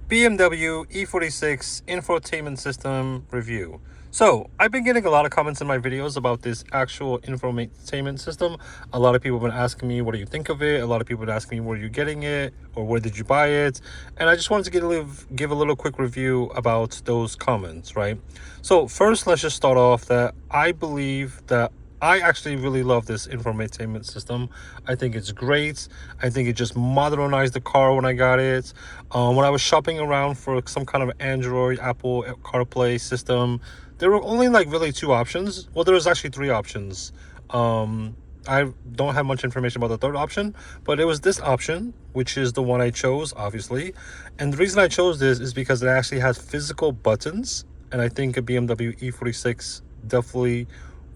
BMW e46 infotainment system review. So I've been getting a lot of comments in my videos about this actual infotainment system. A lot of people have been asking me, what do you think of it? A lot of people have been asking me, where are you getting it? Or where did you buy it? And I just wanted to give a little quick review about those comments, right? So first, let's just start off that I believe that I actually really love this infotainment system. I think it's great. I think it just modernized the car when I got it. When I was shopping around for some kind of Android, Apple CarPlay system, there were only like really two options. Well, there was actually three options. I don't have much information about the third option, but it was this option, which is the one I chose, obviously. And the reason I chose this is because it actually has physical buttons, and I think a BMW e46 definitely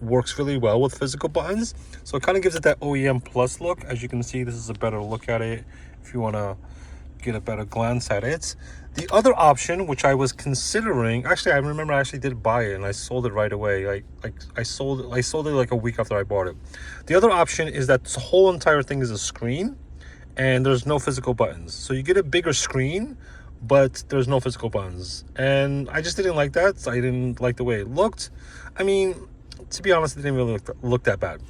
works really well with physical buttons. So it kind of gives it that OEM plus look. As you can see, this is a better look at it if you want to get a better glance at it. The other option, which I was considering, actually I remember I actually did buy it and I sold it right away. I sold it like a week after I bought it. The other option is that the whole entire thing is a screen and there's no physical buttons. So you get a bigger screen, but there's no physical buttons. And I just didn't like that. I didn't like the way it looked. I mean, to be honest, it didn't really look that bad.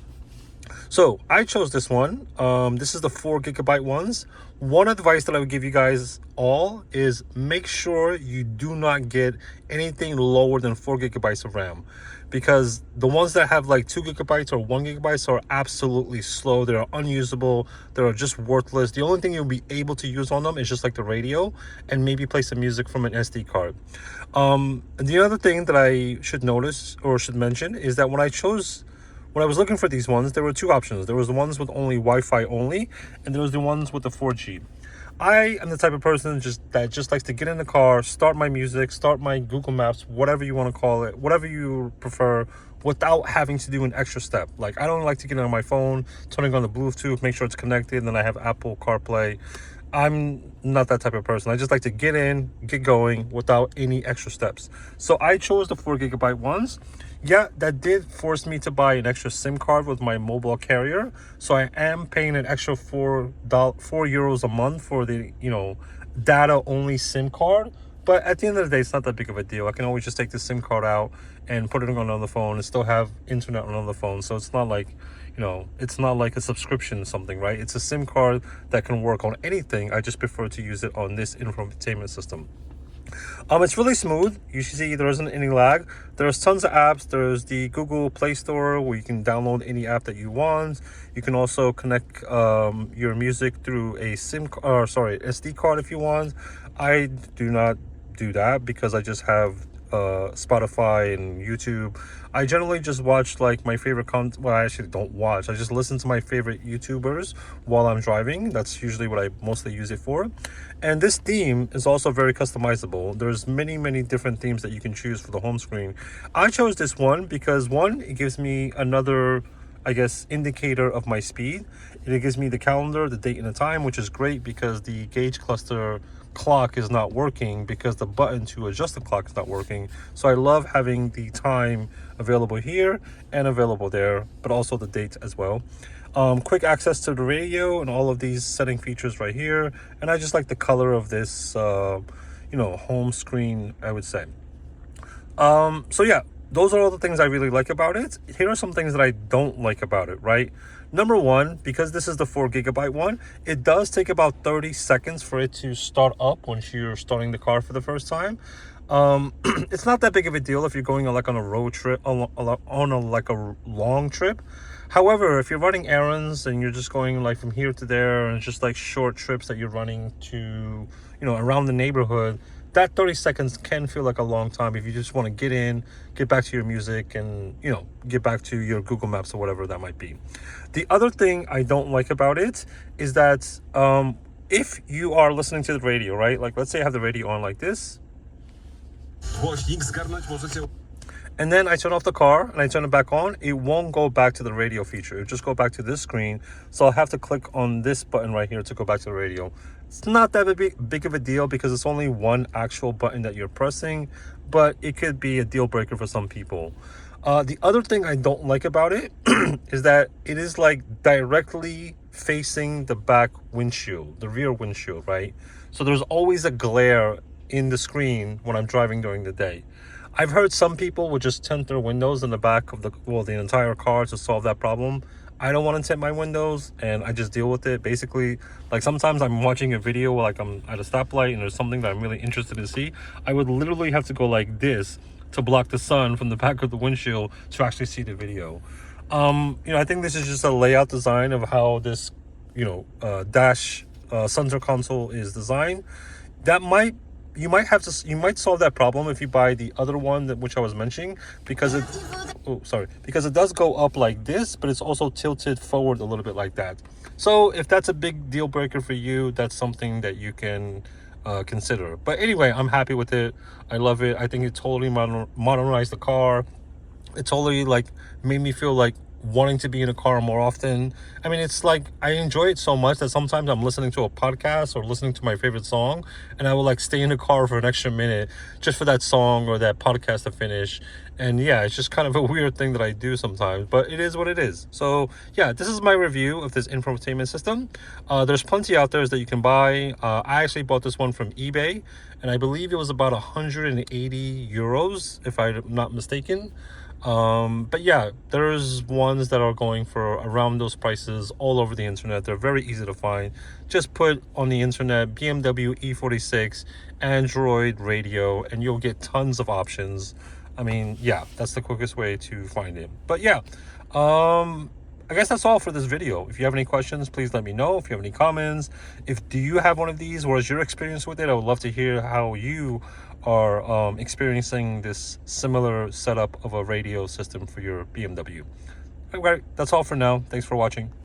So I chose this one. This is the 4 GB ones. One advice that I would give you guys all is make sure you do not get anything lower than 4 GB of RAM, because the ones that have like 2 GB or 1 GB are absolutely slow. They're unusable. They're just worthless. The only thing you'll be able to use on them is just like the radio and maybe play some music from an SD card. The other thing that I should notice or should mention is that when I was looking for these ones, there were two options. There was the ones with only Wi-Fi only, and there was the ones with the 4G. I am the type of person that just likes to get in the car, start my music, start my Google Maps, whatever you want to call it, whatever you prefer, without having to do an extra step. Like, I don't like to get on my phone, turning on the Bluetooth, make sure it's connected, and then I have Apple CarPlay. I'm not that type of person. I just like to get in, get going without any extra steps. So I chose the 4 GB ones. Yeah, that did force me to buy an extra SIM card with my mobile carrier. So I am paying an extra €4 a month for the, data only SIM card. But at the end of the day, it's not that big of a deal. I can always just take the SIM card out and put it on another phone and still have internet on another phone. So it's not like, it's not like a subscription or something, right? It's a SIM card that can work on anything. I just prefer to use it on this infotainment system. It's really smooth. You see there isn't any lag. There's tons of apps. There's the Google Play Store where you can download any app that you want. You can also connect your music through a SD card if you want. I do not do that because I just have Spotify and YouTube. I generally just watch like my favorite content. Well, I actually don't watch. I just listen to my favorite YouTubers while I'm driving. That's usually what I mostly use it for. And this theme is also very customizable. There's many different themes that you can choose for the home screen. I chose this one because one, it gives me another, I guess, indicator of my speed. It gives me the calendar, the date and the time, which is great because the gauge cluster clock is not working because the button to adjust the clock is not working. So I love having the time available here and available there, but also the date as well. Quick access to the radio and all of these setting features right here. And I just like the color of this, home screen, I would say. So yeah, those are all the things I really like about it. Here are some things that I don't like about it, right? Number one, because this is the 4 GB one, it does take about 30 seconds for it to start up once you're starting the car for the first time. It's not that big of a deal if you're going on a road trip, on a long trip. However, if you're running errands and you're just going like from here to there and it's just like short trips that you're running to, around the neighborhood, that 30 seconds can feel like a long time if you just want to get in, get back to your music and, get back to your Google Maps or whatever that might be. The other thing I don't like about it is that if you are listening to the radio, right? Like, let's say I have the radio on like this. And then I turn off the car and I turn it back on, it won't go back to the radio feature. It'll just go back to this screen. So I'll have to click on this button right here to go back to the radio. It's not that big of a deal because it's only one actual button that you're pressing, but it could be a deal breaker for some people. The other thing I don't like about it is that it is like directly facing the back windshield, the rear windshield, right? So there's always a glare in the screen when I'm driving during the day. I've heard some people would just tint their windows in the back of the entire car to solve that problem. I don't want to tint my windows, and I just deal with it. Basically, like sometimes I'm watching a video, like I'm at a stoplight and there's something that I'm really interested to see. I would literally have to go like this to block the sun from the back of the windshield to actually see the video. I think this is just a layout design of how this, dash center console is designed. That might you might solve that problem if you buy the other one which I was mentioning, because it does go up like this, but it's also tilted forward a little bit like that. So if that's a big deal breaker for you, that's something that you can consider. But anyway, I'm happy with it. I love it. I think it totally modernized the car. It totally made me feel like wanting to be in a car more often. I mean, it's like I enjoy it so much that sometimes I'm listening to a podcast or listening to my favorite song, and I will stay in the car for an extra minute just for that song or that podcast to finish. And yeah, it's just kind of a weird thing that I do sometimes, but it is what it is. So yeah, this is my review of this infotainment system. There's plenty out there that you can buy. I actually bought this one from eBay, and I believe it was about 180 euros if I'm not mistaken. But yeah, there's ones that are going for around those prices all over the internet. They're very easy to find. Just put on the internet BMW e46 Android radio and you'll get tons of options. I mean, yeah, that's the quickest way to find it. But yeah, I guess that's all for this video. If you have any questions, please let me know. If you have any comments, do you have one of these? What is your experience with it? I would love to hear how you are experiencing this similar setup of a radio system for your BMW. Okay, that's all for now. Thanks for watching.